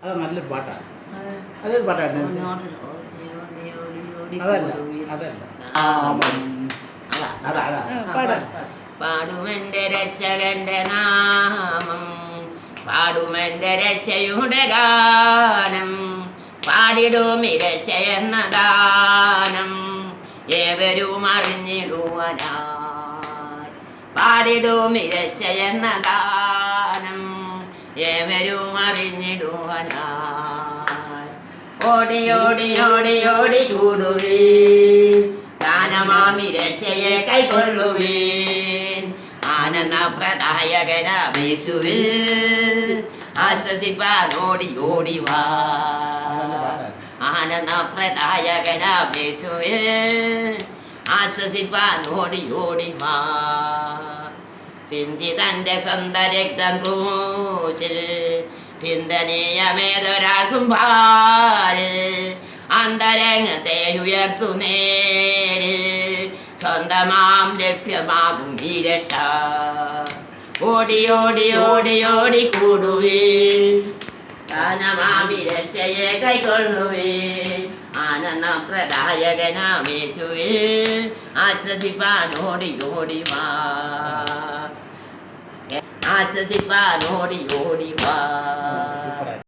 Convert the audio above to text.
അത് നല്ലൊരു പാട്ടാണ്. അതൊരു പാട്ടായിരുന്നു. അതല്ല അതല്ല അതാ അതാ പാടുമെന്റെ രക്ഷകന്റെ നാമം, പാടുമെന്റെ രക്ഷയുടെ ഗാനം, പാടിടും രക്ഷയെന്ന ഗാനം ഏവരും അറിഞ്ഞിടുവാനായി. പാടിടും രക്ഷയെന്ന ഗാനം ഏവരും അറിഞ്ഞിടുവാനായി. ഓടി ഓടി ഓടി ഓടി കൂടുവീൻ, ദാനമാമി രക്ഷയെ കൈക്കൊള്ളുവീൻ. ആനന്ദ പ്രദായകനാമേശുവിൽ ആശ്വസിപ്പാൻ ഓടി ഓടി വാ. ആനന്ദ പ്രദായകനാമേശുവിൽ ആശ്വസിപ്പാൻ ഓടി ഓടി വാ. ചിന്തി തന്റെ സ്വന്തം രക്തം ക്രൂശിൽ ചിന്തനീയമേതൊരാൾക്കും പാലിൽ അന്തരംഗത്തെ ഉയർത്തുന്നേരിൽ സ്വന്തമാം ലഭ്യമാകും ഈ രക്ഷ. ഓടി ഓടി ഓടി ഓടി കൂടുവീൻ, ദാനമാമി രക്ഷയെ കൈക്കൊള്ളുവീൻ. ആനന്ദ പ്രദായകനാമേശുവിൽ ആശ്വസിപ്പാൻ ഓടി ഓടി വാ. ആശ്വസിപ്പാൻ ഓടി ഓടി വാ.